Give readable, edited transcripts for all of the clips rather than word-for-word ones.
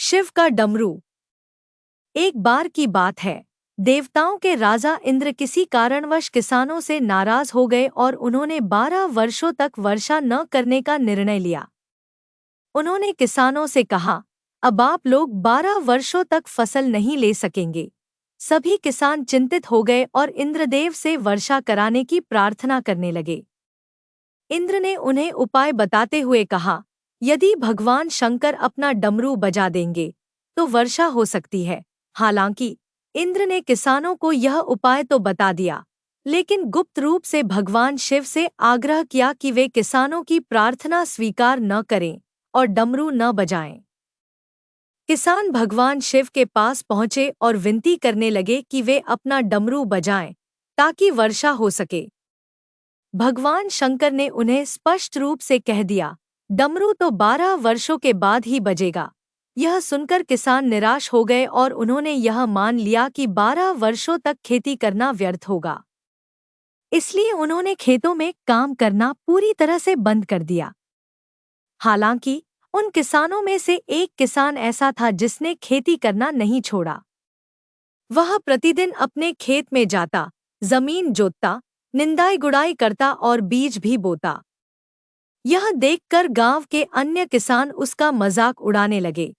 शिव का डमरू। एक बार की बात है, देवताओं के राजा इंद्र किसी कारणवश किसानों से नाराज हो गए और उन्होंने 12 वर्षों तक वर्षा न करने का निर्णय लिया। उन्होंने किसानों से कहा, अब आप लोग 12 वर्षों तक फसल नहीं ले सकेंगे। सभी किसान चिंतित हो गए और इंद्रदेव से वर्षा कराने की प्रार्थना करने लगे। इंद्र ने उन्हें उपाय बताते हुए कहा, यदि भगवान शंकर अपना डमरू बजा देंगे तो वर्षा हो सकती है। हालांकि इंद्र ने किसानों को यह उपाय तो बता दिया, लेकिन गुप्त रूप से भगवान शिव से आग्रह किया कि वे किसानों की प्रार्थना स्वीकार न करें और डमरू न बजाएं। किसान भगवान शिव के पास पहुंचे और विनती करने लगे कि वे अपना डमरू बजाएं ताकि वर्षा हो सके। भगवान शंकर ने उन्हें स्पष्ट रूप से कह दिया, डमरू तो 12 वर्षों के बाद ही बजेगा। यह सुनकर किसान निराश हो गए और उन्होंने यह मान लिया कि 12 वर्षों तक खेती करना व्यर्थ होगा। इसलिए उन्होंने खेतों में काम करना पूरी तरह से बंद कर दिया। हालांकि उन किसानों में से एक किसान ऐसा था जिसने खेती करना नहीं छोड़ा। वह प्रतिदिन अपने खेत में जाता, जमीन जोतता, निंदाई गुड़ाई करता और बीज भी बोता। यह देखकर गांव के अन्य किसान उसका मजाक उड़ाने लगे।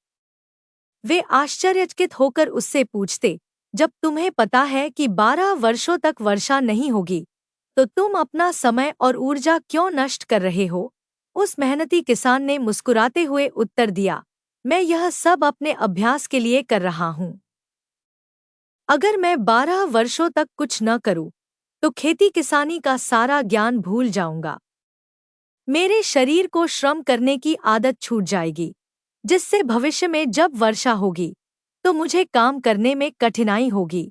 वे आश्चर्यचकित होकर उससे पूछते, जब तुम्हें पता है कि 12 वर्षों तक वर्षा नहीं होगी, तो तुम अपना समय और ऊर्जा क्यों नष्ट कर रहे हो? उस मेहनती किसान ने मुस्कुराते हुए उत्तर दिया, मैं यह सब अपने अभ्यास के लिए कर रहा हूँ। अगर मैं 12 वर्षों तक कुछ न करूँ, तो खेती किसानी का सारा ज्ञान भूल जाऊंगा। मेरे शरीर को श्रम करने की आदत छूट जाएगी, जिससे भविष्य में जब वर्षा होगी तो मुझे काम करने में कठिनाई होगी।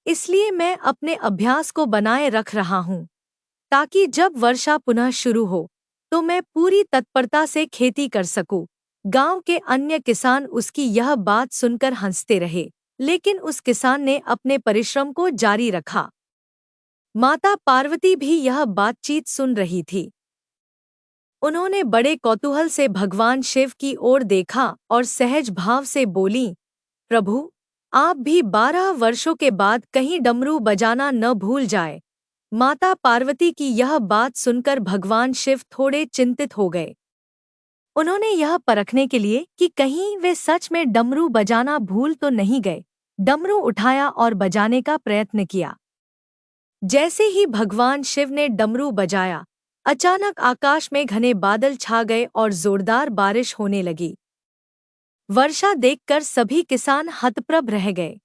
इसलिए मैं अपने अभ्यास को बनाए रख रहा हूँ, ताकि जब वर्षा पुनः शुरू हो तो मैं पूरी तत्परता से खेती कर सकूं। गांव के अन्य किसान उसकी यह बात सुनकर हंसते रहे, लेकिन उस किसान ने अपने परिश्रम को जारी रखा। माता पार्वती भी यह बातचीत सुन रही थी। उन्होंने बड़े कौतूहल से भगवान शिव की ओर देखा और सहज भाव से बोली, प्रभु, आप भी 12 वर्षों के बाद कहीं डमरू बजाना न भूल जाए। माता पार्वती की यह बात सुनकर भगवान शिव थोड़े चिंतित हो गए। उन्होंने यह परखने के लिए कि कहीं वे सच में डमरू बजाना भूल तो नहीं गए, डमरू उठाया और बजाने का प्रयत्न किया। जैसे ही भगवान शिव ने डमरू बजाया, अचानक आकाश में घने बादल छा गए और जोरदार बारिश होने लगी। वर्षा देखकर सभी किसान हतप्रभ रह गए।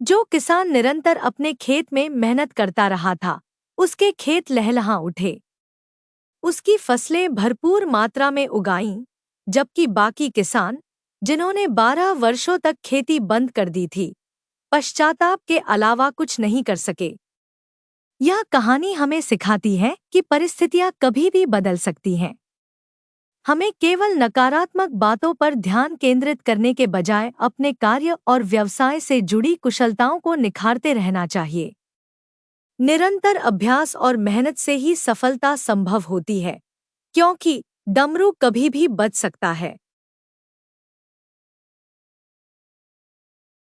जो किसान निरंतर अपने खेत में मेहनत करता रहा था, उसके खेत लहलहा उठे। उसकी फसलें भरपूर मात्रा में उगाईं, जबकि बाकी किसान, जिन्होंने 12 वर्षों तक खेती बंद कर दी थी, पश्चाताप के अलावा कुछ नहीं कर सके। यह कहानी हमें सिखाती है कि परिस्थितियां कभी भी बदल सकती हैं। हमें केवल नकारात्मक बातों पर ध्यान केंद्रित करने के बजाय अपने कार्य और व्यवसाय से जुड़ी कुशलताओं को निखारते रहना चाहिए। निरंतर अभ्यास और मेहनत से ही सफलता संभव होती है, क्योंकि डमरू कभी भी बज सकता है,